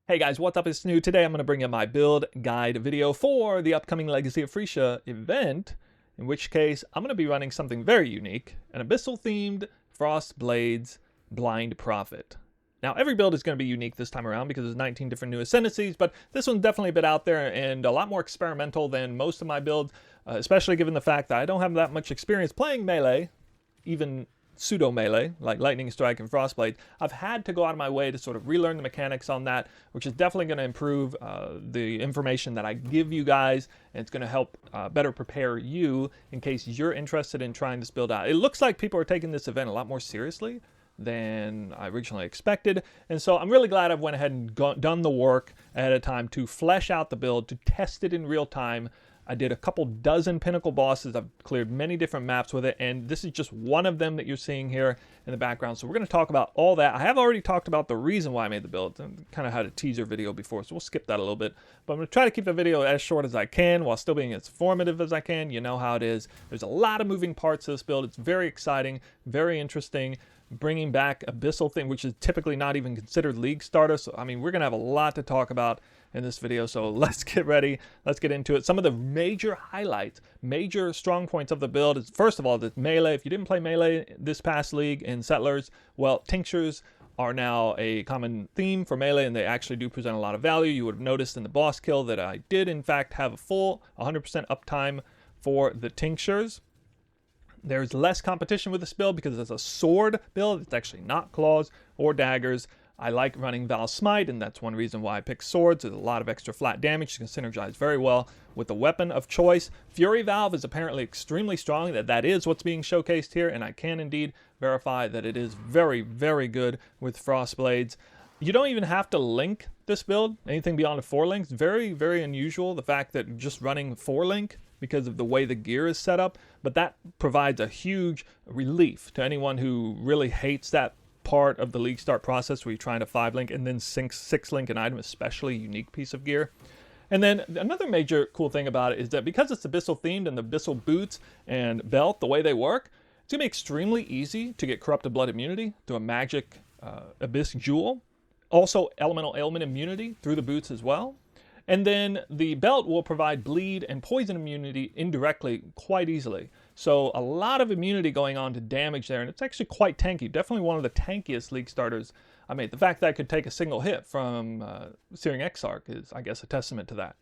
Hey guys, what's up? It's New. Today I'm going to bring you my build guide video for the upcoming Legacy of Frisia event, in which case I'm going to be running something very unique, an Abyssal themed Frost Blades Blind Prophet. Now every build is going to be unique this time around because there's 19 different new Ascendancies, but this one's definitely a bit out there and a lot more experimental than most of my builds, especially given the fact that I don't have that much experience playing melee, even pseudo melee like Lightning Strike and Frostblade. I've had to go out of my way to sort of relearn the mechanics on that, which is definitely going to improve the information that I give you guys, and it's going to help better prepare you in case you're interested in trying this build out. It looks like people are taking this event a lot more seriously than I originally expected, and so I'm really glad I went ahead and done the work ahead of time to flesh out the build, to test it in real time. I did a couple dozen pinnacle bosses. I've cleared many different maps with it, and this is just one of them that you're seeing here in the background. So we're going to talk about all that. I have already talked about the reason why I made the build. I kind of had a teaser video before, so we'll skip that a little bit. But I'm going to try to keep the video as short as I can while still being as informative as I can. You know how it is. There's a lot of moving parts to this build. It's very exciting, very interesting. Bringing back Abyssal thing, which is typically not even considered league starter. So, I mean, we're going to have a lot to talk about in this video. So let's get ready. Let's get into it. Some of the major highlights, major strong points of the build is, first of all, the melee. If you didn't play melee this past league in Settlers, well, tinctures are now a common theme for melee, and they actually do present a lot of value. You would have noticed in the boss kill that I did, in fact, have a full 100% uptime for the tinctures. There's less competition with this build because it's a sword build. It's actually not claws or daggers. I like running Val Smite, and that's one reason why I pick swords. There's a lot of extra flat damage. You can synergize very well with the weapon of choice. Fury Valve is apparently extremely strong. That is what's being showcased here, and I can indeed verify that it is very, very good with Frost Blades. You don't even have to link this build, anything beyond a 4-link. Very, very unusual, the fact that just running 4-link because of the way the gear is set up, but that provides a huge relief to anyone who really hates that part of the league start process where you're trying to 5-link and then 6-link an item, especially a unique piece of gear. And then another major cool thing about it is that because it's Abyssal themed and the Abyssal boots and belt, the way they work, it's going to be extremely easy to get Corrupted Blood immunity through a magic Abyss Jewel. Also elemental ailment immunity through the boots as well. And then the belt will provide bleed and poison immunity indirectly quite easily. So a lot of immunity going on to damage there, and it's actually quite tanky. Definitely one of the tankiest league starters I made. The fact that I could take a single hit from Strike Exarch is, I guess, a testament to that.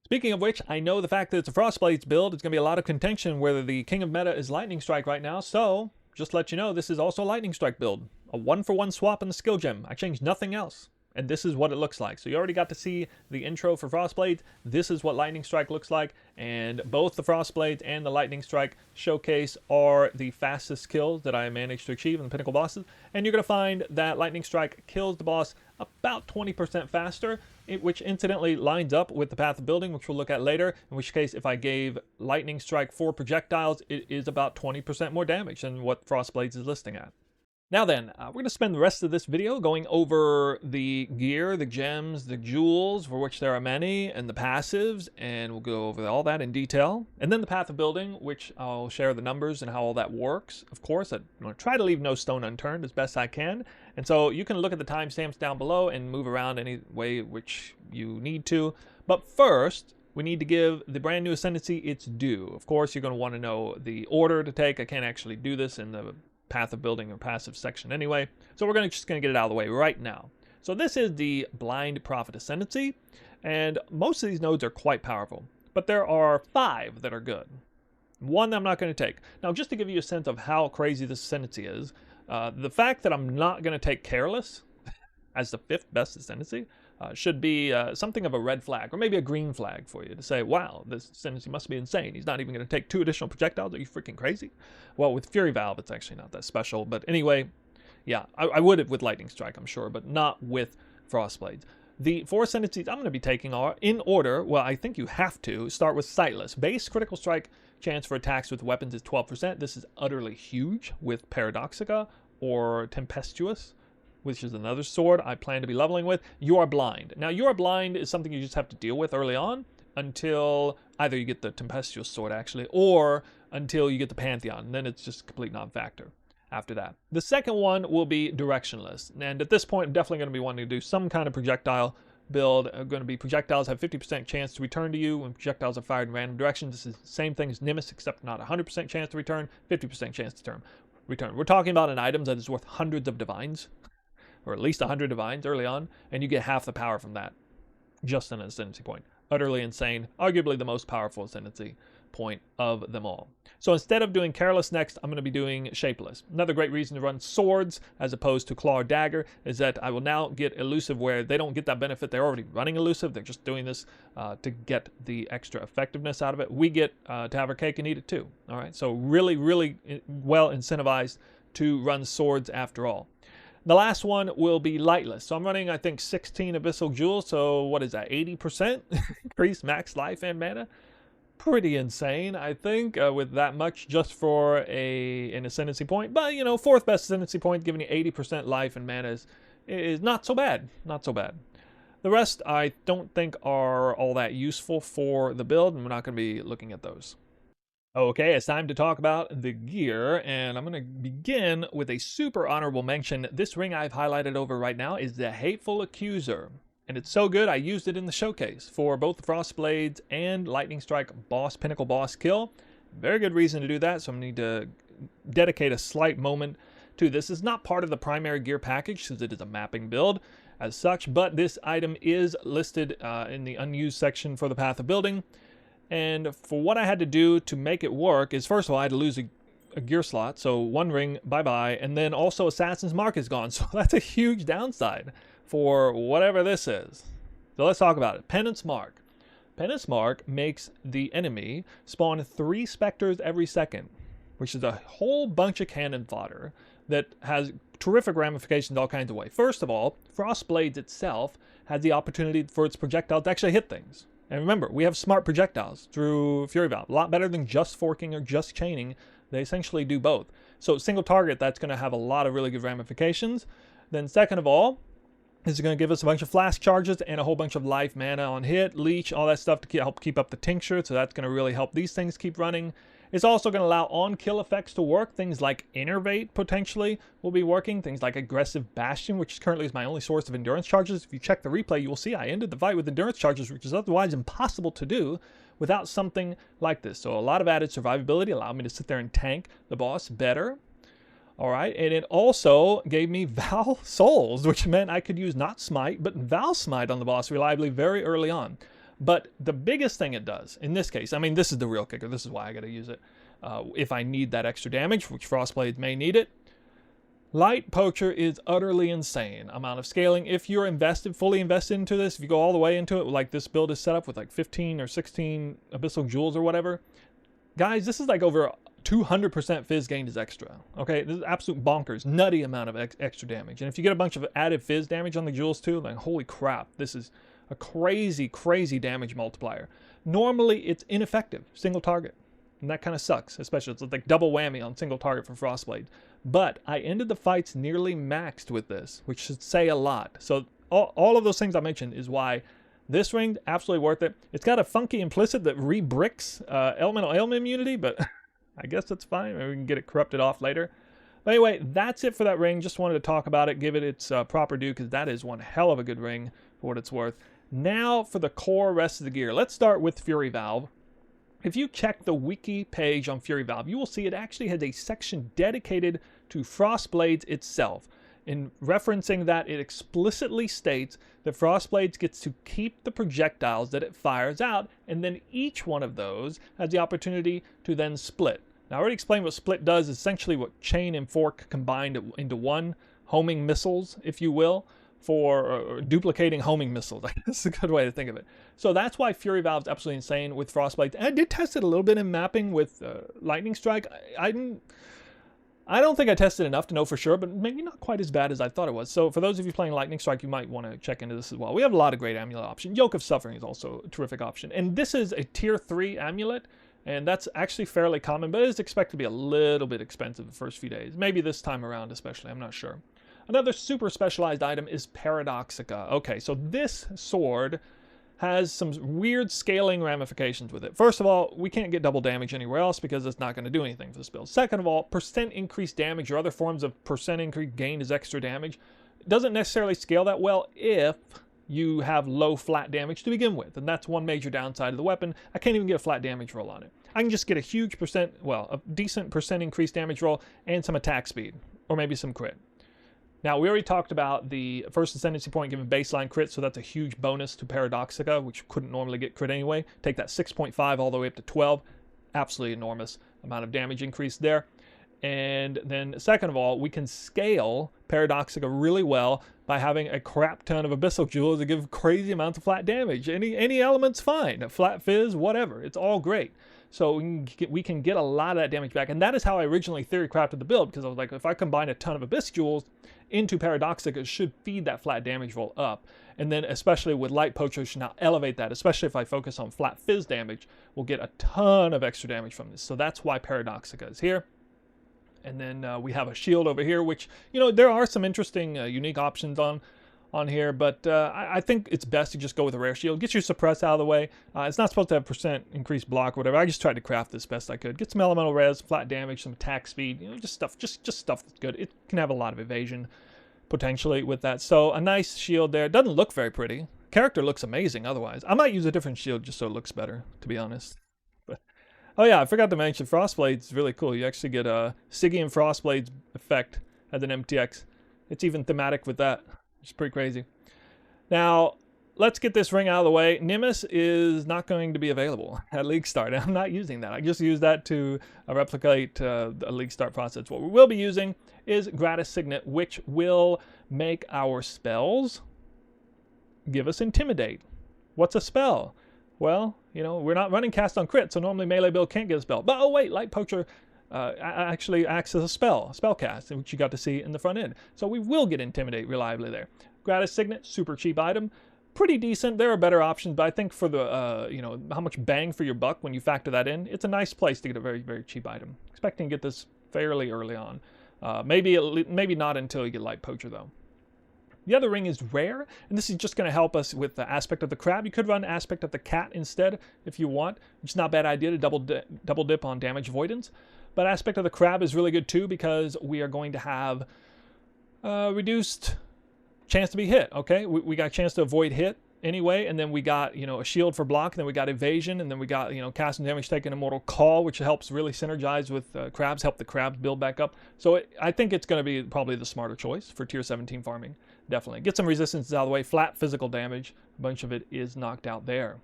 Speaking of which, I know the fact that it's a Frostblades build, it's going to be a lot of contention whether the king of meta is Lightning Strike right now. So just to let you know, this is also a Lightning Strike build. A 1-for-1 swap in the skill gem. I changed nothing else. And this is what it looks like. So you already got to see the intro for Frostblades. This is what Lightning Strike looks like. And both the Frostblades and the Lightning Strike showcase are the fastest kills that I managed to achieve in the pinnacle bosses. And you're going to find that Lightning Strike kills the boss about 20% faster, which incidentally lines up with the path of building, which we'll look at later. In which case, if I gave Lightning Strike 4 projectiles, it is about 20% more damage than what Frostblades is listing at. Now then, we're going to spend the rest of this video going over the gear, the gems, the jewels, for which there are many, and the passives, and we'll go over all that in detail. And then the path of building, which I'll share the numbers and how all that works. Of course, I'm going to try to leave no stone unturned as best I can. And so you can look at the timestamps down below and move around any way which you need to. But first, we need to give the brand new Ascendancy its due. Of course, you're going to want to know the order to take. I can't actually do this in the path of building or passive section anyway, so we're just going to get it out of the way right now. So this is the Blind Prophet Ascendancy, and most of these nodes are quite powerful, but there are 5 that are good. One I'm not going to take. Now, just to give you a sense of how crazy this Ascendancy is, the fact that I'm not going to take Careless as the 5th best Ascendancy should be something of a red flag, or maybe a green flag for you to say, wow, this Ascendancy must be insane. He's not even going to take 2 additional projectiles. Are you freaking crazy? Well, with Fury Valve, it's actually not that special. But anyway, yeah, I would have with Lightning Strike, I'm sure, but not with Frostblades. The 4 Ascendancies I'm going to be taking are in order. Well, I think you have to start with Sightless. Base critical strike chance for attacks with weapons is 12%. This is utterly huge with Paradoxica or Tempestuous, which is another sword I plan to be leveling with. You Are Blind. Now, You Are Blind is something you just have to deal with early on until either you get the Tempestuous sword, actually, or until you get the Pantheon. And then it's just a complete non-factor. after that. The second one will be directionless. And at this point, I'm definitely going to be wanting to do some kind of projectile build. Going to be projectiles have 50% chance to return to you when projectiles are fired in random directions. This is the same thing as Nimbus, except not 100% chance to return, 50% chance to return. We're talking about an item that is worth hundreds of divines, or at least 100 divines early on, and you get half the power from that, just an Ascendancy point. Utterly insane, arguably the most powerful Ascendancy point of them all. So instead of doing Careless next, I'm going to be doing Shapeless. Another great reason to run Swords as opposed to Claw or Dagger is that I will now get Elusive where they don't get that benefit. They're already running Elusive. They're just doing this to get the extra effectiveness out of it. We get to have our cake and eat it too. All right, so really, really well incentivized to run Swords after all. The last one will be Lightless. So I'm running, I think, 16 Abyssal Jewels. So what is that, 80% increase max life and mana? Pretty insane, I think, with that much just for an Ascendancy point. But, you know, fourth best Ascendancy point, giving you 80% life and mana is not so bad. Not so bad. The rest I don't think are all that useful for the build, and we're not going to be looking at those. Okay, it's time to talk about the gear, and I'm going to begin with a super honorable mention. This ring I've highlighted over right now is the Hateful Accuser, and it's so good I used it in the showcase for both the Frost Blades and Lightning Strike Pinnacle Boss kill. Very good reason to do that, so I'm going to need to dedicate a slight moment to this. It's not part of the primary gear package since it is a mapping build as such, but this item is listed in the unused section for the Path of Building. And for what I had to do to make it work is, first of all, I had to lose a gear slot, so one ring, bye-bye, and then also Assassin's Mark is gone, so that's a huge downside for whatever this is. So let's talk about it. Penance Mark. Penance Mark makes the enemy spawn 3 Spectres every second, which is a whole bunch of cannon fodder that has terrific ramifications all kinds of ways. First of all, Frost Blades itself has the opportunity for its projectiles to actually hit things. And remember, we have smart projectiles through Fury Valve. A lot better than just forking or just chaining. They essentially do both. So single target, that's going to have a lot of really good ramifications. Then second of all, this is going to give us a bunch of flash charges and a whole bunch of life, mana on hit, leech, all that stuff to help keep up the tincture. So that's going to really help these things keep running. It's also going to allow on-kill effects to work. Things like Innervate potentially will be working. Things like Aggressive Bastion, which currently is my only source of endurance charges. If you check the replay, you will see I ended the fight with endurance charges, which is otherwise impossible to do without something like this. So a lot of added survivability allowed me to sit there and tank the boss better. All right, and it also gave me Val Souls, which meant I could use not Smite, but Val Smite on the boss reliably very early on. But the biggest thing it does, in this case, I mean, this is the real kicker. This is why I got to use it if I need that extra damage, which Frostblade may need it. Light Poacher is utterly insane amount of scaling. If you're fully invested into this, if you go all the way into it, like this build is set up with like 15 or 16 Abyssal Jewels or whatever, guys, this is like over 200% Fizz gained is extra. Okay, this is absolute bonkers, nutty amount of extra damage. And if you get a bunch of added Fizz damage on the Jewels too, like holy crap, this is a crazy, crazy damage multiplier. Normally, it's ineffective, single target. And that kind of sucks, especially it's like double whammy on single target for Frostblade. But I ended the fights nearly maxed with this, which should say a lot. So all of those things I mentioned is why this ring, absolutely worth it. It's got a funky implicit that re-bricks elemental ailment immunity, but I guess that's fine. Maybe we can get it corrupted off later. But anyway, that's it for that ring. Just wanted to talk about it, give it its proper due, because that is one hell of a good ring for what it's worth. Now for the core rest of the gear. Let's start with Fury Valve. If you check the wiki page on Fury Valve, you will see it actually has a section dedicated to Frostblades itself. In referencing that, it explicitly states that Frostblades gets to keep the projectiles that it fires out, and then each one of those has the opportunity to then split. Now, I already explained what split does. It's essentially what chain and fork combined into one, homing missiles, if you will, for duplicating homing missiles. That's a good way to think of it. So that's why Fury Valve is absolutely insane with Frostblades. And I did test it a little bit in mapping with Lightning Strike. I don't think I tested enough to know for sure, but maybe not quite as bad as I thought it was. So for those of you playing Lightning Strike, you might want to check into this as well. We have a lot of great amulet options. Yoke of Suffering is also a terrific option. And this is a tier 3 amulet, and that's actually fairly common, but it is expected to be a little bit expensive the first few days. Maybe this time around especially, I'm not sure. Another super specialized item is Paradoxica. Okay, so this sword has some weird scaling ramifications with it. First of all, we can't get double damage anywhere else because it's not going to do anything for this build. Second of all, percent increased damage or other forms of percent increase gained as extra damage doesn't necessarily scale that well if you have low flat damage to begin with, and that's one major downside of the weapon. I can't even get a flat damage roll on it. I can just get a huge percent, well, a decent percent increased damage roll and some attack speed, or maybe some crit. Now, we already talked about the first Ascendancy point giving baseline crit, so that's a huge bonus to Paradoxica, which couldn't normally get crit anyway. Take that 6.5 all the way up to 12. Absolutely enormous amount of damage increase there. And then second of all, we can scale Paradoxica really well by having a crap ton of Abyssal Jewels that give crazy amounts of flat damage. Any element's fine. A flat fizz, whatever. It's all great. So we can get a lot of that damage back. And that is how I originally theory crafted the build, because I was like, if I combine a ton of Abyss Jewels into Paradoxica, it should feed that flat damage roll up. And then especially with Light Poacher, should now elevate that, especially if I focus on flat fizz damage, we'll get a ton of extra damage from this. So that's why Paradoxica is here. And then we have a shield over here, which, you know, there are some interesting unique options on here, but I think it's best to just go with a rare shield. Get your suppress out of the way. It's not supposed to have percent increased block or whatever. I just tried to craft this best I could. Get some elemental res, flat damage, some attack speed, you know, just stuff that's good. It can have a lot of evasion potentially with that. So a nice shield there. It doesn't look very pretty. Character looks amazing otherwise. I might use a different shield just so it looks better, to be honest. Oh yeah, I forgot to mention Frostblade's really cool. You actually get a Stygian Frostblade's effect as an MTX. It's even thematic with that. It's pretty crazy. Now, let's get this ring out of the way. Nimbus is not going to be available at League Start. I'm not using that. I just use that to replicate a League Start process. What we will be using is Gratis Signet, which will make our spells give us Intimidate. What's a spell? Well, you know, we're not running cast on crit, so normally melee build can't get a spell. But oh wait, Light Poacher actually acts as a spell cast, which you got to see in the front end. So we will get Intimidate reliably there. Gratis Signet, super cheap item. Pretty decent. There are better options, but I think for the, you know, how much bang for your buck when you factor that in, it's a nice place to get a very, very cheap item. Expecting to get this fairly early on. Maybe not until you get Light Poacher, though. The other ring is rare, and this is just going to help us with the aspect of the crab. You could run aspect of the cat instead if you want. It's not a bad idea to double dip on damage avoidance. But aspect of the crab is really good too, because we are going to have reduced chance to be hit. Okay, we got a chance to avoid hit anyway, and then we got, you know, a shield for block, and then we got evasion, and then we got, you know, casting damage taken immortal call, which helps really synergize with crabs, help the crabs build back up. So I think it's going to be probably the smarter choice for tier 17 farming. Definitely get some resistance out of the way. Flat physical damage, a bunch of it is knocked out there.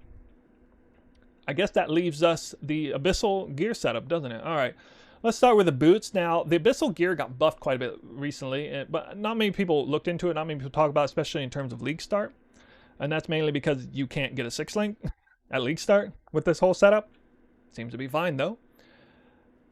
I guess that leaves us the Abyssal gear setup, doesn't it? All right, let's start with the boots. Now, the Abyssal gear got buffed quite a bit recently, but not many people looked into it. Not many people talk about it, especially in terms of League Start. And that's mainly because you can't get a 6-link at League Start with this whole setup. Seems to be fine, though.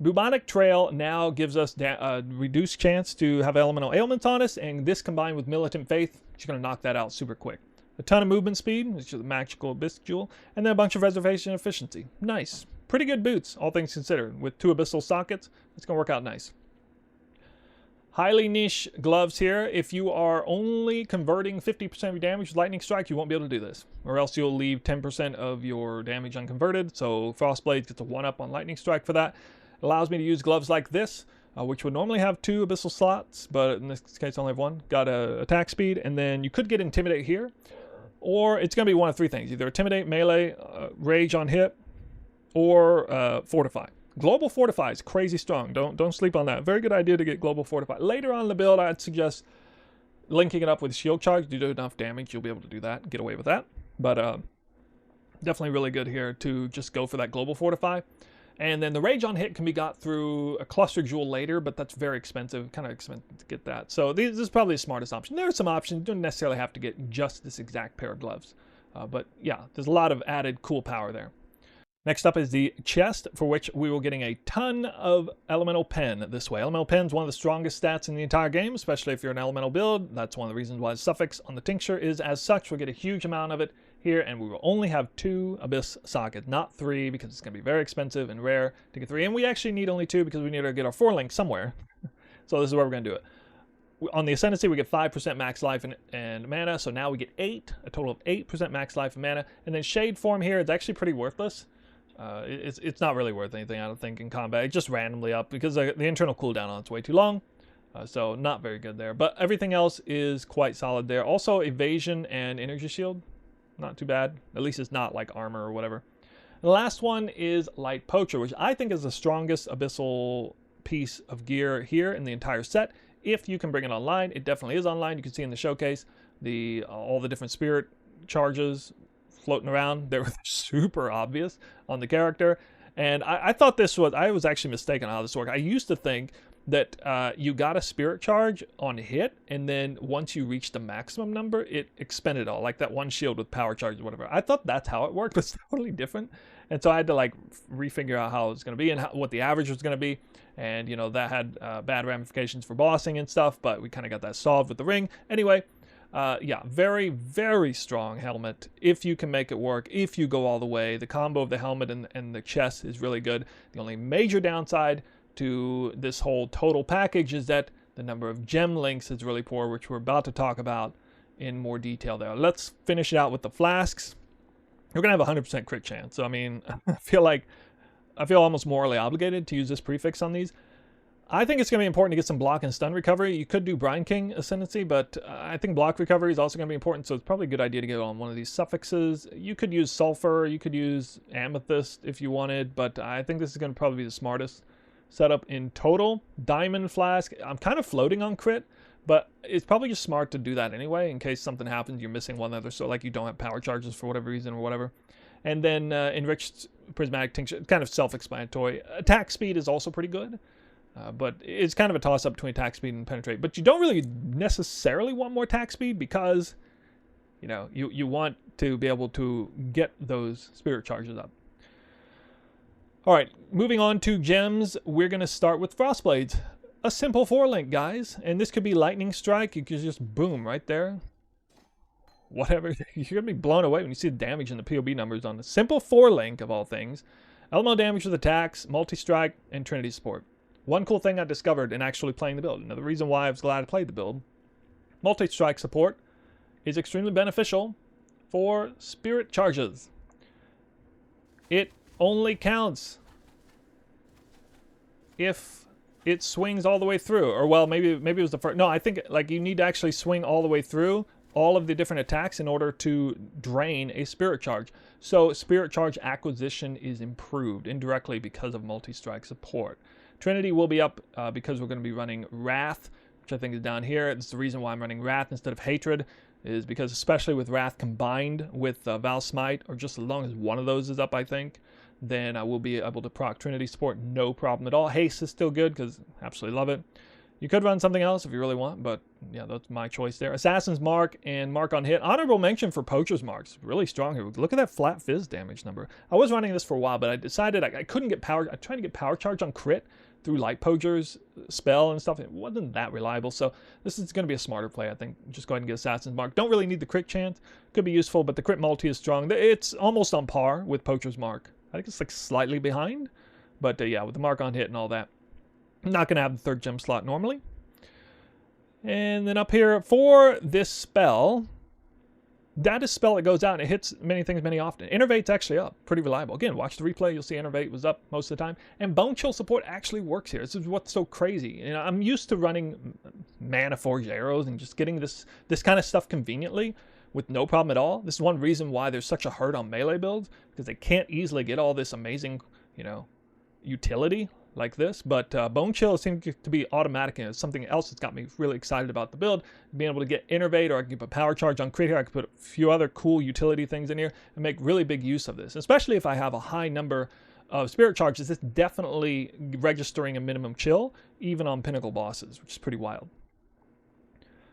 Bubonic Trail now gives us a reduced chance to have elemental ailments on us, and this combined with Militant Faith, she's going to knock that out super quick. A ton of movement speed, which is a magical Abyss Jewel, and then a bunch of reservation efficiency. Nice. Pretty good boots, all things considered. With 2 Abyssal sockets, it's going to work out nice. Highly niche gloves here. If you are only converting 50% of your damage with Lightning Strike, you won't be able to do this. Or else you'll leave 10% of your damage unconverted, so Frostblade gets a 1-up on Lightning Strike for that. It allows me to use gloves like this, which would normally have 2 Abyssal slots, but in this case I only have 1. Got a attack speed, and then you could get Intimidate here, or it's going to be one of 3 things. Either Intimidate, Melee, Rage on hit, or Fortify. Global Fortify is crazy strong. Don't sleep on that. Very good idea to get Global Fortify. Later on in the build, I'd suggest linking it up with Shield Charge. You do enough damage, you'll be able to do that, get away with that. But definitely really good here to just go for that Global Fortify. And then the Rage on hit can be got through a Cluster Jewel later, but that's very expensive, kind of expensive to get that. So this is probably the smartest option. There are some options. You don't necessarily have to get just this exact pair of gloves. But yeah, there's a lot of added cool power there. Next up is the chest, for which we will getting a ton of Elemental Pen this way. Elemental Pen is one of the strongest stats in the entire game, especially if you're an Elemental build. That's one of the reasons why the suffix on the tincture is as such. We'll get a huge amount of it here, and we will only have 2 Abyss sockets, not 3, because it's going to be very expensive and rare to get 3. And we actually need only 2 because we need to get our 4-link somewhere. So this is where we're going to do it. on the Ascendancy, we get 5% max life and mana, so now we get 8, a total of 8% max life and mana. And then Shade Form here is actually pretty worthless. It's not really worth anything, I don't think, in combat. It's just randomly up because the internal cooldown on it's way too long. So not very good there. But everything else is quite solid there. Also, Evasion and Energy Shield, not too bad. At least it's not like armor or whatever. The last one is Light Poacher, which I think is the strongest Abyssal piece of gear here in the entire set. If you can bring it online, it definitely is online. You can see in the showcase all the different spirit charges floating around. They're super obvious on the character. And I thought I was actually mistaken on how this worked. I used to think that you got a spirit charge on hit, and then once you reach the maximum number, it expended all, like that one shield with power charge or whatever. I thought that's how it worked, but it's totally different. And so I had to like refigure out how it was going to be and what the average was going to be. And, you know, that had bad ramifications for bossing and stuff, but we kind of got that solved with the ring. Anyway, yeah, very, very strong helmet if you can make it work, if you go all the way. The combo of the helmet and the chest is really good. The only major downside to this whole total package is that the number of gem links is really poor, which we're about to talk about in more detail there. Let's finish it out with the flasks. We're going to have a 100% crit chance. So, I mean, I feel almost morally obligated to use this prefix on these. I think it's going to be important to get some block and stun recovery. You could do Brine King Ascendancy, but I think block recovery is also going to be important, so it's probably a good idea to get on one of these suffixes. You could use Sulfur, you could use Amethyst if you wanted, but I think this is going to probably be the smartest setup in total. Diamond Flask, I'm kind of floating on crit, but it's probably just smart to do that anyway in case something happens, you're missing one other, so like you don't have power charges for whatever reason or whatever. And then Enriched Prismatic Tincture, kind of self-explanatory. Attack speed is also pretty good. But it's kind of a toss-up between attack speed and penetrate. But you don't really necessarily want more attack speed because, you know, you want to be able to get those spirit charges up. All right, moving on to gems, we're going to start with Frostblades. A simple 4-link, guys. And this could be Lightning Strike. You could just boom right there. Whatever. You're going to be blown away when you see the damage in the PoB numbers on the simple 4-link of all things. Elemental damage with attacks, multi-strike, and Trinity support. One cool thing I discovered in actually playing the build, another reason why I was glad I played the build, multi-strike support is extremely beneficial for spirit charges. It only counts if it swings all the way through, or well, maybe it was the first. No, I think like you need to actually swing all the way through all of the different attacks in order to drain a spirit charge. So spirit charge acquisition is improved indirectly because of multi-strike support. Trinity will be up because we're going to be running Wrath, which I think is down here. It's the reason why I'm running Wrath instead of Hatred, is because especially with Wrath combined with Val Smite, or just as long as one of those is up, I think, then I will be able to proc Trinity support, no problem at all. Haste is still good because I absolutely love it. You could run something else if you really want, but yeah, that's my choice there. Assassin's Mark and Mark on Hit. Honorable mention for Poacher's Marks. Really strong here. Look at that flat fizz damage number. I was running this for a while, but I decided I couldn't get power. I tried to get power charge on crit through Light Poacher's spell and stuff. It wasn't that reliable, so this is going to be a smarter play, I think. Just go ahead and get Assassin's Mark. Don't really need the crit chance. Could be useful, but the crit multi is strong. It's almost on par with Poacher's Mark. I think it's like slightly behind, but yeah, with the Mark on Hit and all that. I'm not going to have the third gem slot normally. And then up here for this spell, that is a spell that goes out and it hits many things many often. Innervate's actually up, pretty reliable. Again, watch the replay, you'll see Innervate was up most of the time. And Bone Chill support actually works here. This is what's so crazy. You know, I'm used to running Mana Forge arrows and just getting this kind of stuff conveniently with no problem at all. This is one reason why there's such a hurt on melee builds, because they can't easily get all this amazing, you know, utility like this. But Bone Chill seems to be automatic, and it's something else that's got me really excited about the build. Being able to get Innervate, or I can put Power Charge on crit here. I can put a few other cool utility things in here and make really big use of this, especially if I have a high number of spirit charges. It's definitely registering a minimum chill, even on pinnacle bosses, which is pretty wild.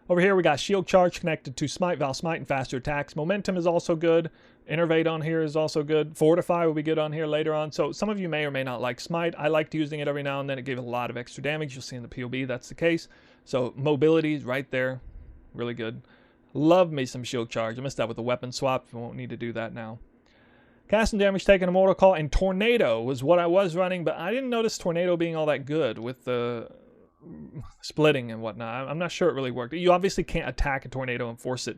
Over here we got Shield Charge connected to Smite, Val Smite, and faster attacks. Momentum is also good. Innervate on here is also good. Fortify will be good on here later on. So some of you may or may not like Smite. I liked using it every now and then. It gave a lot of extra damage. You'll see in the PoB that's the case. So mobility is right there. Really good. Love me some Shield Charge. I missed that with the weapon swap. We won't need to do that now. Casting damage taken, Immortal Call, and Tornado was what I was running, but I didn't notice Tornado being all that good with the splitting and whatnot. I'm not sure it really worked. You obviously can't attack a tornado and force it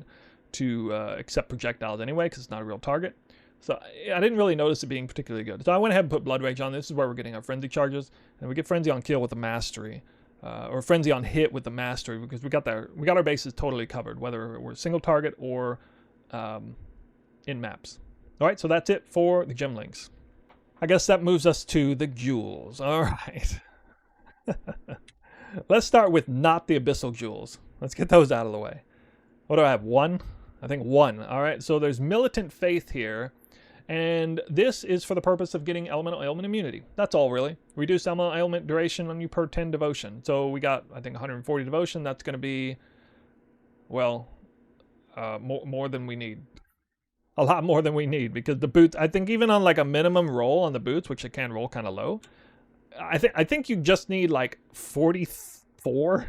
to accept projectiles anyway, because it's not a real target. So I didn't really notice it being particularly good. So I went ahead and put Blood Rage on. This is where we're getting our Frenzy charges. And we get Frenzy on kill with the Mastery. Or Frenzy on hit with the Mastery, because we got our bases totally covered, whether we're single target or in maps. Alright, so that's it for the gem links. I guess that moves us to the jewels. Alright. Let's start with not the Abyssal jewels. Let's get those out of the way. What do I have? One? I think one. Alright, so there's Militant Faith here. And this is for the purpose of getting elemental ailment immunity. That's all, really. Reduce elemental ailment duration on you per 10 devotion. So we got, I think, 140 devotion. That's going to be, well, more than we need. A lot more than we need, because the boots, I think even on like a minimum roll on the boots, which it can roll kind of low, I think you just need like 44%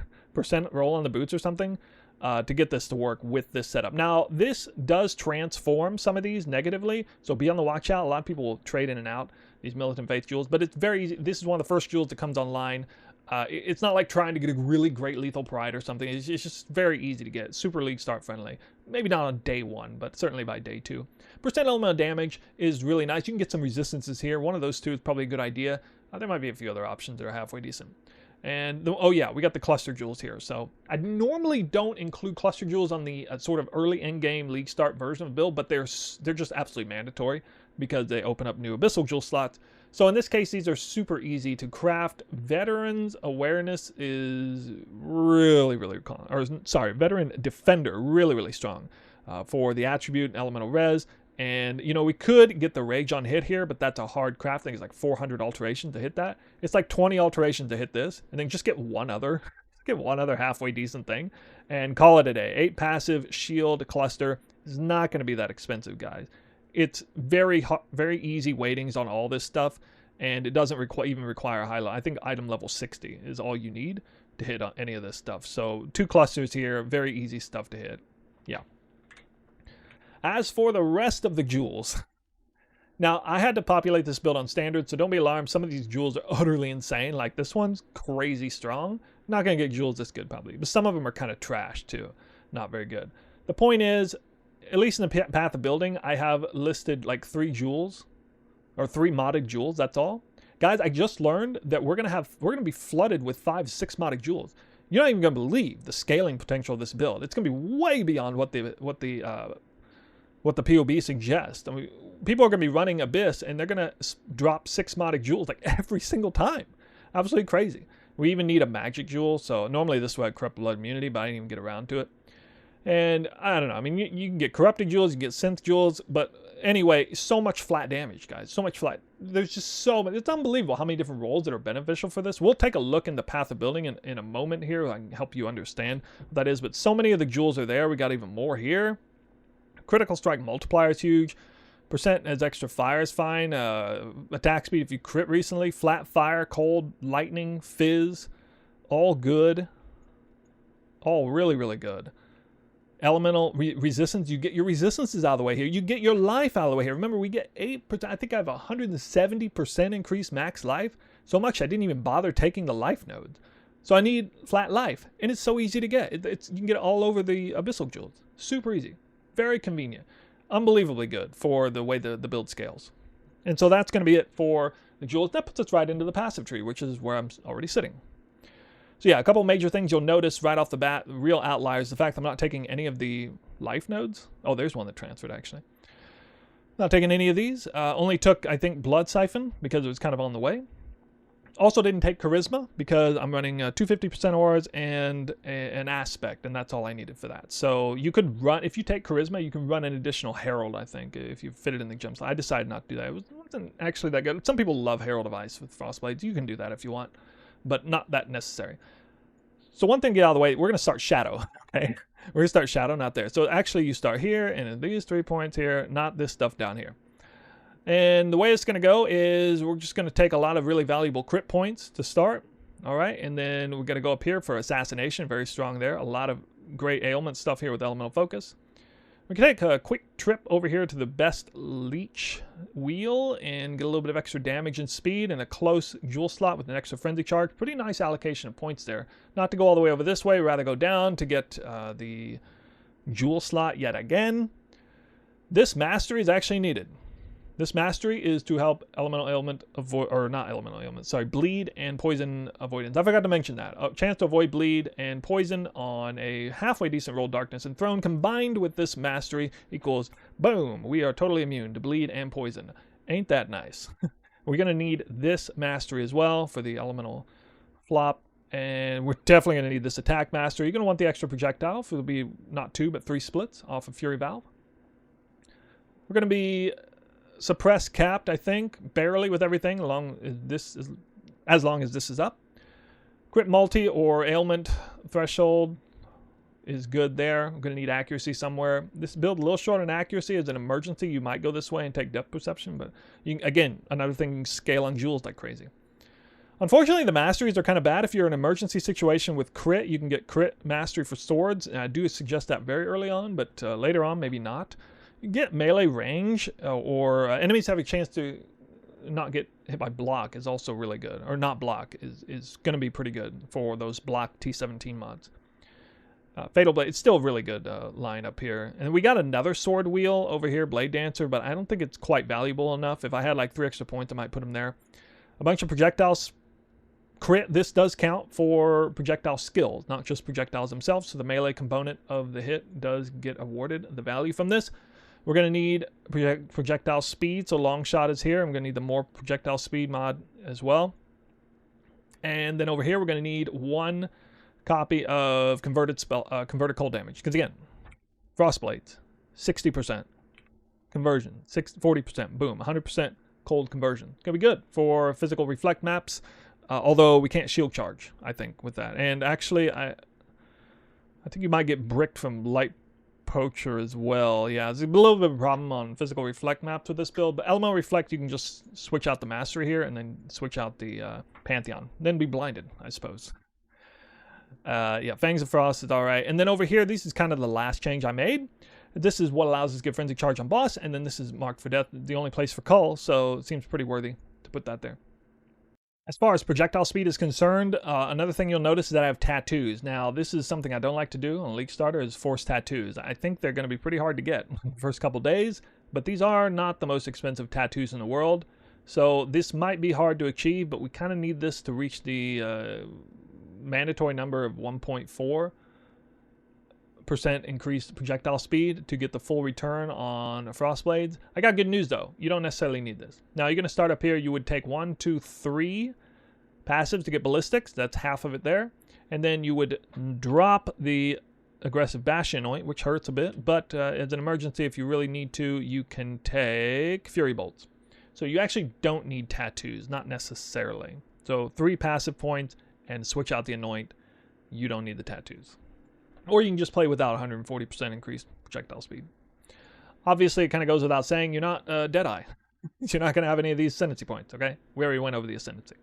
roll on the boots or something to get this to work with this setup. Now, this does transform some of these negatively, so be on the watch out. A lot of people will trade in and out these Militant Faith jewels, but it's very easy. This is one of the first jewels that comes online. It's not like trying to get a really great Lethal Pride or something. It's just very easy to get. Super League start friendly. Maybe not on day one, but certainly by day two. Percent elemental damage is really nice. You can get some resistances here. One of those two is probably a good idea. There might be a few other options that are halfway decent. And, oh yeah, we got the cluster jewels here. So I normally don't include cluster jewels on the sort of early in-game league start version of the build, but they're just absolutely mandatory because they open up new Abyssal jewel slots. So in this case, these are super easy to craft. Veterans awareness is really, veteran defender, really, really strong for the attribute elemental res. And, you know, we could get the Rage on hit here, but that's a hard craft. I think it's like 400 alterations to hit that. It's like 20 alterations to hit this, and then just get one other halfway decent thing, and call it a day. 8 passive shield cluster is not going to be that expensive, guys. It's very easy weightings on all this stuff, and it doesn't even require a high level. I think item level 60 is all you need to hit on any of this stuff. So 2 clusters here, very easy stuff to hit. Yeah. As for the rest of the jewels, now I had to populate this build on standard, so don't be alarmed. Some of these jewels are utterly insane. Like this one's crazy strong. Not going to get jewels this good probably, but some of them are kind of trash too. Not very good. The point is, at least in the path of building, I have listed like 3 jewels, or 3 modded jewels. That's all, guys. I just learned that we're gonna be flooded with 5-6 modded jewels. You're not even gonna believe the scaling potential of this build. It's gonna be way beyond what the PoB suggests. I mean, people are gonna be running Abyss, and they're gonna drop 6 modded jewels like every single time. Absolutely crazy. We even need a magic jewel. So normally this would have corrupt blood immunity, but I didn't even get around to it. And I don't know. I mean, you can get corrupted jewels, you can get synth jewels, but anyway, so much flat damage, guys. So much flat. There's just so much. It's unbelievable how many different roles that are beneficial for this. We'll take a look in the path of building in a moment here. I can help you understand what that is. But so many of the jewels are there. We got even more here. Critical strike multiplier is huge. Percent as extra fire is fine. Attack speed if you crit recently. Flat fire, cold, lightning, fizz. All good. All really, really good. Elemental resistance, you get your resistances out of the way here. You get your life out of the way here. Remember, we get 8%. I think I have 170% increased max life. So much I didn't even bother taking the life nodes. So I need flat life, and it's so easy to get. You can get it all over the Abyssal jewels. Super easy, very convenient, unbelievably good for the way the build scales. And so that's going to be it for the jewels. That puts us right into the passive tree, which is where I'm already sitting. So yeah, a couple major things you'll notice right off the bat, real outliers, the fact I'm not taking any of the life nodes. Oh, there's one that transferred, actually. Not taking any of these. Only took, I think, Blood Siphon, because it was kind of on the way. Also didn't take Charisma, because I'm running 250% auras and an Aspect, and that's all I needed for that. So you could run, if you take Charisma, you can run an additional Herald, I think, if you fit it in the gem slot. I decided not to do that. It wasn't actually that good. Some people love Herald of Ice with Frostblades. You can do that if you want, but not that necessary. So one thing to get out of the way, we're going to start Shadow, okay? We're going to start Shadow, not there. So actually you start here, and in these 3 points here, not this stuff down here. And the way it's going to go is we're just going to take a lot of really valuable crit points to start, all right? And then we're going to go up here for Assassination, very strong there. A lot of great ailment stuff here with Elemental Focus. We can take a quick trip over here to the best leech wheel and get a little bit of extra damage and speed, and a close jewel slot with an extra frenzy charge. Pretty nice allocation of points there. Not to go all the way over this way, rather go down to get the jewel slot yet again. This mastery is actually needed. This mastery is to help elemental ailment avoid, or not elemental ailment, sorry, bleed and poison avoidance. I forgot to mention that. A chance to avoid bleed and poison on a halfway decent roll, Darkness and Throne, combined with this mastery equals, boom, we are totally immune to bleed and poison. Ain't that nice? We're going to need this mastery as well for the elemental flop, and we're definitely going to need this attack mastery. You're going to want the extra projectile, so it'll be not 2 but 3 splits off of Fury Valve. We're going to be suppress capped, I think, barely with everything, as long as this is up. Crit multi or ailment threshold is good there. I'm going to need accuracy somewhere. This build a little short on accuracy. As an emergency, you might go this way and take depth perception, but again, another thing, scale on jewels like crazy. Unfortunately, the masteries are kind of bad. If you're in an emergency situation with crit, you can get crit mastery for swords, and I do suggest that very early on, but later on, maybe not. You get melee range, or enemies have a chance to not get hit by block is also really good. Or not block is going to be pretty good for those block T17 mods. Fatal Blade, it's still a really good line up here. And we got another sword wheel over here, Blade Dancer, but I don't think it's quite valuable enough. If I had like 3 extra points, I might put them there. A bunch of projectiles. Crit, this does count for projectile skills, not just projectiles themselves. So the melee component of the hit does get awarded the value from this. We're going to need projectile speed, so long shot is here. I'm going to need the more projectile speed mod as well. And then over here, we're going to need 1 copy of converted cold damage. Because again, Frost Blades, 60%. Conversion, 40%. Boom, 100% cold conversion. It's going to be good for physical reflect maps, although we can't shield charge, I think, with that. And actually, I think you might get bricked from light poacher as well. Yeah, there's a little bit of a problem on physical reflect maps with this build, but elemental reflect, you can just switch out the mastery here and then switch out the pantheon, then be blinded, I suppose. Yeah, Fangs of Frost is all right. And then over here, this is kind of the last change I made. This is what allows us to get frenzy charge on boss, and then this is marked for death, the only place for cull, so it seems pretty worthy to put that there. As far as projectile speed is concerned, another thing you'll notice is that I have tattoos. Now, this is something I don't like to do on a League starter, is force tattoos. I think they're going to be pretty hard to get the first couple days, but these are not the most expensive tattoos in the world. So this might be hard to achieve, but we kind of need this to reach the mandatory number of 1.4% increased projectile speed to get the full return on Frost Blades. I got good news though. You don't necessarily need this. Now you're going to start up here. You would take 1, 2, 3 passives to get ballistics. That's half of it there. And then you would drop the aggressive Bastion Anoint, which hurts a bit. But as an emergency, if you really need to, you can take Fury Bolts. So you actually don't need tattoos, not necessarily. So 3 passive points and switch out the Anoint. You don't need the tattoos. Or you can just play without 140% increased projectile speed. Obviously, it kind of goes without saying, you're not Deadeye. You're not going to have any of these Ascendancy points, okay? We already went over the Ascendancy.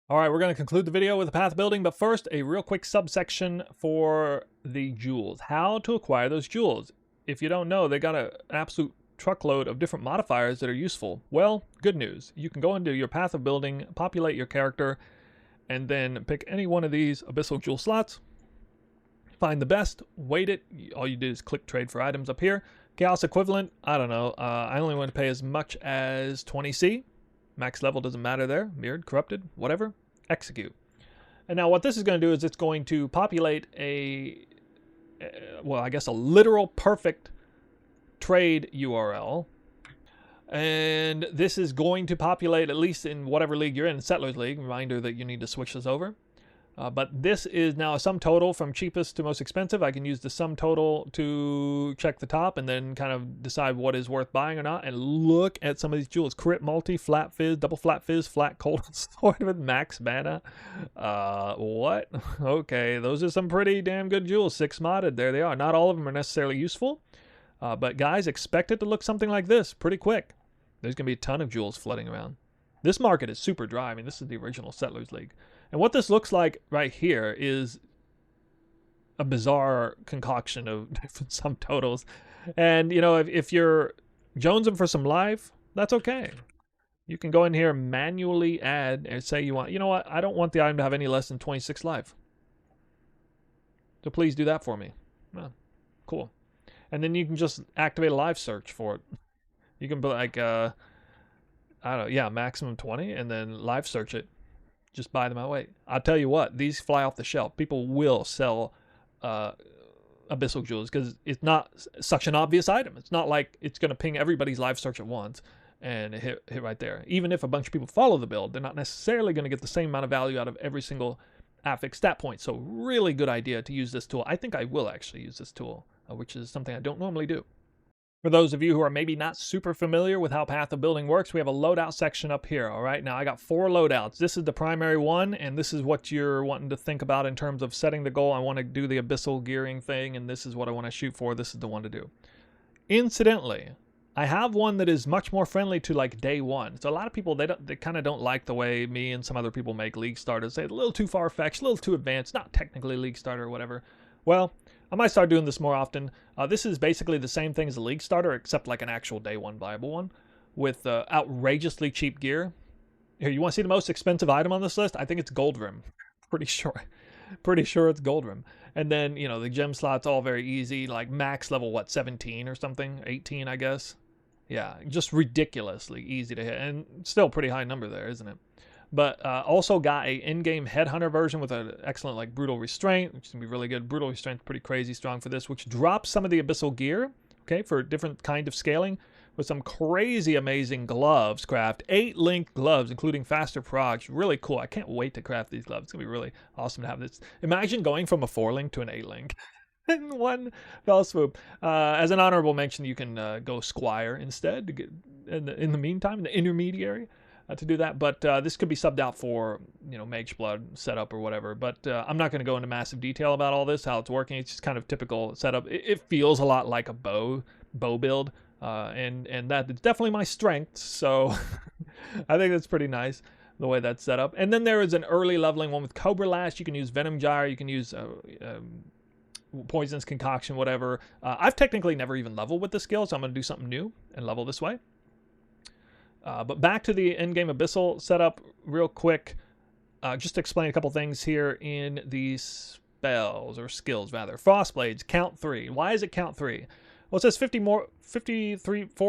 All right, we're going to conclude the video with the path building, but first, a real quick subsection for the jewels. How to acquire those jewels. If you don't know, they got an absolute truckload of different modifiers that are useful. Well, good news. You can go into your path of building, populate your character, and then pick any one of these Abyssal jewel slots. Find the best, weight it. All you do is click trade for items up here. Chaos equivalent, I don't know. I only want to pay as much as 20C. Max level doesn't matter there. Mirrored, corrupted, whatever. Execute. And now what this is going to do is it's going to populate well, I guess a literal perfect trade URL. And this is going to populate, at least in whatever league you're in, Settlers League. Reminder that you need to switch this over. But this is now a sum total from cheapest to most expensive. I can use the sum total to check the top and then kind of decide what is worth buying or not. And look at some of these jewels. Crit multi, flat fizz, double flat fizz, flat cold sword with max mana. What? Okay, those are some pretty damn good jewels. 6 modded. There they are. Not all of them are necessarily useful. But guys, expect it to look something like this pretty quick. There's going to be a ton of jewels flooding around. This market is super dry. I mean, this is the original Settlers League. And what this looks like right here is a bizarre concoction of different sum totals. And, you know, if you're jonesing for some life, That's okay. You can go in here, manually add, and say you want, you know what, I don't want the item to have any less than 26 life. So please do that for me. Oh, cool. And then you can just activate a live search for it. You can be like, I don't know, yeah, maximum 20, and then live search it. Just buy them out. Wait, I'll tell you what, these fly off the shelf. People will sell Abyssal Jewels because it's not such an obvious item. It's not like it's going to ping everybody's live search at once and hit right there. Even if a bunch of people follow the build, they're not necessarily going to get the same amount of value out of every single affix stat point. So really good idea to use this tool. I think I will actually use this tool, which is something I don't normally do. For those of you who are maybe not super familiar with how Path of Building works, we have a loadout section up here, all right? Now, I got 4 loadouts. This is the primary one, and this is what you're wanting to think about in terms of setting the goal. I want to do the Abyssal gearing thing, and this is what I want to shoot for. This is the one to do. Incidentally, I have one that is much more friendly to, like, day one. So a lot of people, they kind of don't like the way me and some other people make League starters. Say, a little too far-fetched, a little too advanced, not technically League starter or whatever. Well, I might start doing this more often. This is basically the same thing as a League starter, except like an actual day one viable one with outrageously cheap gear. Here, you want to see the most expensive item on this list? I think it's Gold Rim. Pretty sure it's Gold Rim. And then, you know, the gem slots all very easy, like max level, what, 17 or something? 18, I guess. Yeah, just ridiculously easy to hit. And still pretty high number there, isn't it? But also got a in-game Headhunter version with an excellent like Brutal Restraint, which is going to be really good. Brutal Restraint pretty crazy strong for this, which drops some of the Abyssal gear, okay, for different kind of scaling, with some crazy amazing gloves craft. 8-link gloves, including faster procs. Really cool. I can't wait to craft these gloves. It's going to be really awesome to have this. Imagine going from a 4-link to an 8-link. In one fell swoop. As an honorable mention, you can go Squire instead to get in the meantime, the intermediary. To do that, but this could be subbed out for, you know, Mage Blood setup or whatever, but I'm not going to go into massive detail about all this, how it's working. It's just kind of typical setup. It feels a lot like a bow build, and that is definitely my strength, so I think that's pretty nice the way that's set up. And then there is an early leveling one with Cobra Lash. You can use Venom Gyre, you can use Poisonous Concoction, whatever. I've technically never even leveled with the skill, so I'm going to do something new and level this way. But back to the in-game Abyssal setup real quick. Just to explain a couple things here in these spells, or skills rather. Frost Blades, count 3. Why is it count 3? Well, it says 4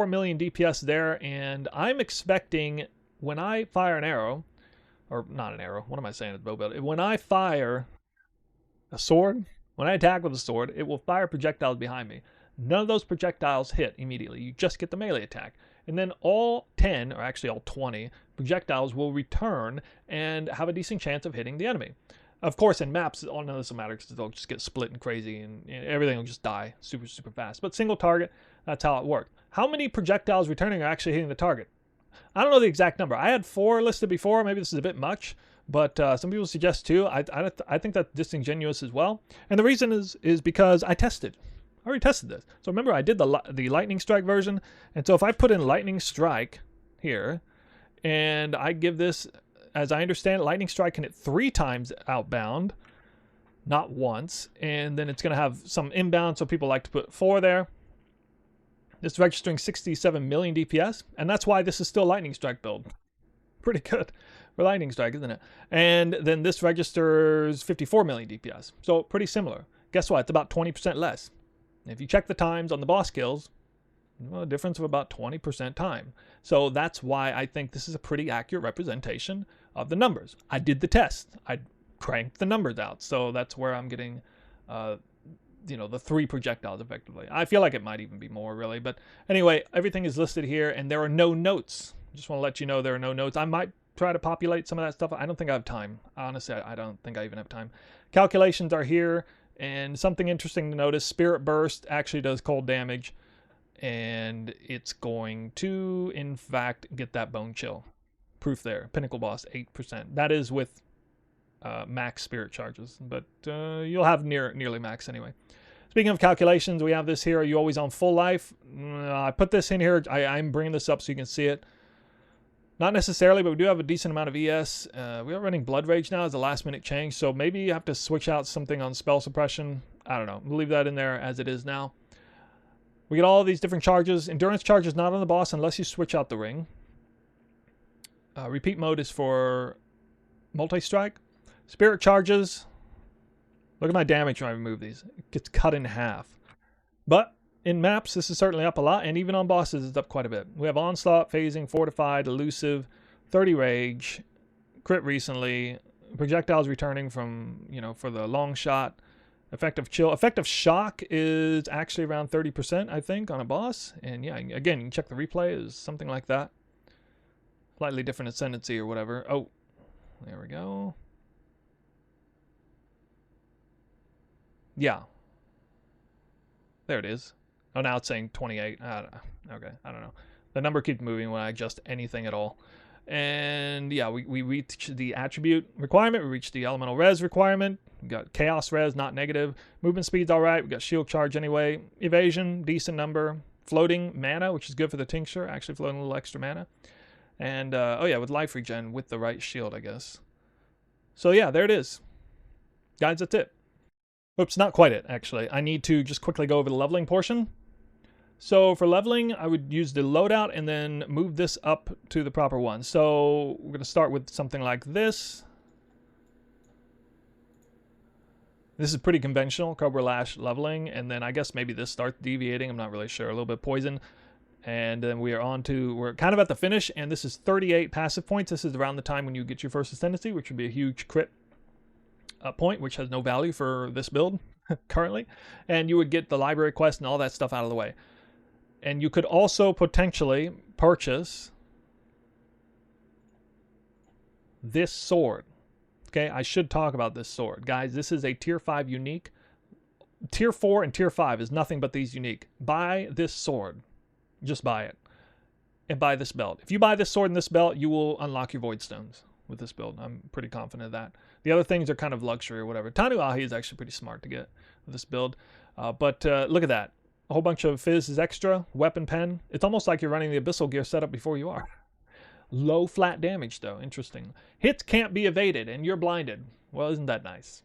million DPS there, and I'm expecting when I fire an arrow, or not an arrow, what am I saying? It's bow build. When I fire a sword, when I attack with a sword, it will fire projectiles behind me. None of those projectiles hit immediately. You just get the melee attack. And then all 10, or actually all 20, projectiles will return and have a decent chance of hitting the enemy. Of course, in maps, none of this will matter because they'll just get split and crazy and everything will just die super, super fast. But single target, that's how it works. How many projectiles returning are actually hitting the target? I don't know the exact number. I had 4 listed before. Maybe this is a bit much, but some people suggest 2. I think that's disingenuous as well. And the reason is because I tested. I already tested this. So remember, I did the Lightning Strike version. And so if I put in Lightning Strike here, and I give this, as I understand it, Lightning Strike can hit 3 times outbound, not once. And then it's going to have some inbound, so people like to put 4 there. This is registering 67 million DPS, and that's why this is still Lightning Strike build. Pretty good for Lightning Strike, isn't it? And then this registers 54 million DPS. So pretty similar. Guess what? It's about 20% less. If you check the times on the boss kills, well, a difference of about 20% time. So that's why I think this is a pretty accurate representation of the numbers. I did the test. I cranked the numbers out. So that's where I'm getting, you know, the 3 projectiles effectively. I feel like it might even be more, really. But anyway, everything is listed here, and there are no notes. Just want to let you know there are no notes. I might try to populate some of that stuff. I don't think I have time. Honestly, I don't think I even have time. Calculations are here. And something interesting to notice, Spirit Burst actually does cold damage, and it's going to, in fact, get that Bone Chill. Proof there. Pinnacle Boss, 8%. That is with max Spirit charges, but you'll have nearly max anyway. Speaking of calculations, we have this here. Are you always on full life? I put this in here. I'm bringing this up so you can see it. Not necessarily, but we do have a decent amount of ES. We are running Blood Rage now as a last-minute change, so maybe you have to switch out something on spell suppression. I don't know. We'll leave that in there as it is now. We get all these different charges. Endurance charges not on the boss unless you switch out the ring. Repeat mode is for multi-strike. Spirit charges. Look at my damage when I remove these. It gets cut in half. But in maps, this is certainly up a lot, and even on bosses, it's up quite a bit. We have Onslaught, Phasing, Fortified, Elusive, 30 Rage, Crit recently, Projectiles returning from, for the long shot, Effective Chill. Effective Shock is actually around 30%, I think, on a boss. And yeah, again, you can check the replay. It's something like that. Slightly different Ascendancy or whatever. Oh, there we go. Yeah. There it is. Oh, now it's saying 28. Okay, I don't know. The number keeps moving when I adjust anything at all. And yeah, we reach the attribute requirement. We reach the elemental res requirement. We got chaos res, not negative. Movement speed's all right. We got shield charge anyway. Evasion, decent number. Floating mana, which is good for the tincture. Actually floating a little extra mana. And oh yeah, with life regen with the right shield, I guess. So yeah, there it is. Guys, that's it. Oops, not quite it, actually. I need to just quickly go over the leveling portion. So for leveling, I would use the loadout and then move this up to the proper one. So we're going to start with something like this. This is pretty conventional, Cobra Lash leveling, and then I guess maybe this starts deviating. I'm not really sure. A little bit poison. And then we are on to, we're kind of at the finish, and this is 38 passive points. This is around the time when you get your first Ascendancy, which would be a huge crit point, which has no value for this build currently. And you would get the library quest and all that stuff out of the way. And you could also potentially purchase this sword. Okay, I should talk about this sword. Guys, this is a tier 5 unique. Tier 4 and tier 5 is nothing but these unique. Buy this sword. Just buy it. And buy this belt. If you buy this sword and this belt, you will unlock your void stones with this build. I'm pretty confident of that. The other things are kind of luxury or whatever. Tanuahi is actually pretty smart to get with this build. But look at that. A whole bunch of Fizz is extra. Weapon pen. It's almost like you're running the Abyssal gear setup before you are. Low flat damage, though. Interesting. Hits can't be evaded, and you're blinded. Well, isn't that nice?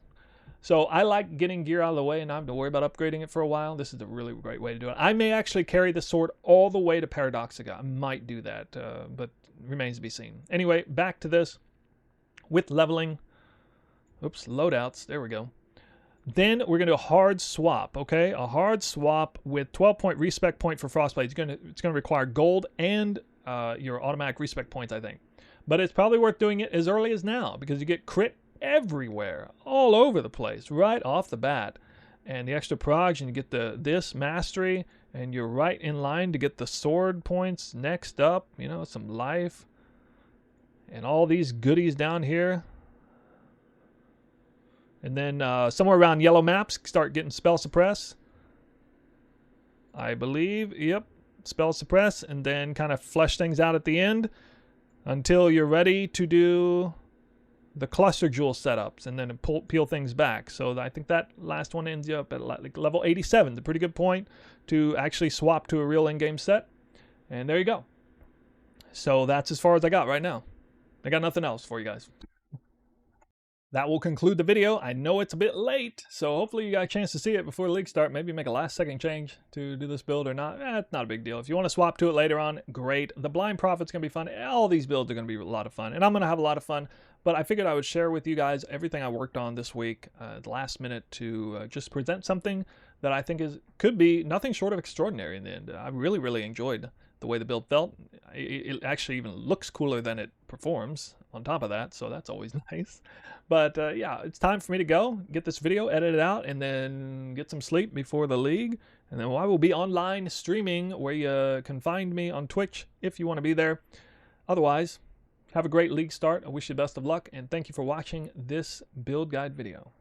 So I like getting gear out of the way and not have to worry about upgrading it for a while. This is a really great way to do it. I may actually carry the sword all the way to Paradoxica. I might do that, but remains to be seen. Anyway, back to this. With leveling. Oops, loadouts. There we go. Then we're going to do a hard swap, okay? A hard swap with 12-point respec point for Frostblade. It's going to require gold and your automatic respec points, I think. But it's probably worth doing it as early as now because you get crit everywhere, all over the place, right off the bat. And the extra proj, and you get this mastery, and you're right in line to get the sword points next up. Some life. And all these goodies down here. And then somewhere around yellow maps, start getting spell suppress. I believe, yep, spell suppress, and then kind of flesh things out at the end until you're ready to do the cluster jewel setups and then peel things back. So I think that last one ends you up at like level 87. It's a pretty good point to actually swap to a real in-game set. And there you go. So that's as far as I got right now. I got nothing else for you guys. That will conclude the video. I know it's a bit late, so hopefully you got a chance to see it before the league start. Maybe make a last-second change to do this build or not. It's not a big deal. If you want to swap to it later on, great. The Blind Prophet's going to be fun. All these builds are going to be a lot of fun, and I'm going to have a lot of fun. But I figured I would share with you guys everything I worked on this week, the last minute, to just present something that I think could be nothing short of extraordinary in the end. I really, really enjoyed the way the build felt. It actually even looks cooler than it performs on top of that, so that's always nice. But yeah, it's time for me to go, get this video edited out, and then get some sleep before the league. And then I will be online streaming, where you can find me on Twitch if you want to be there. Otherwise, have a great league start. I wish you the best of luck, and thank you for watching this build guide video.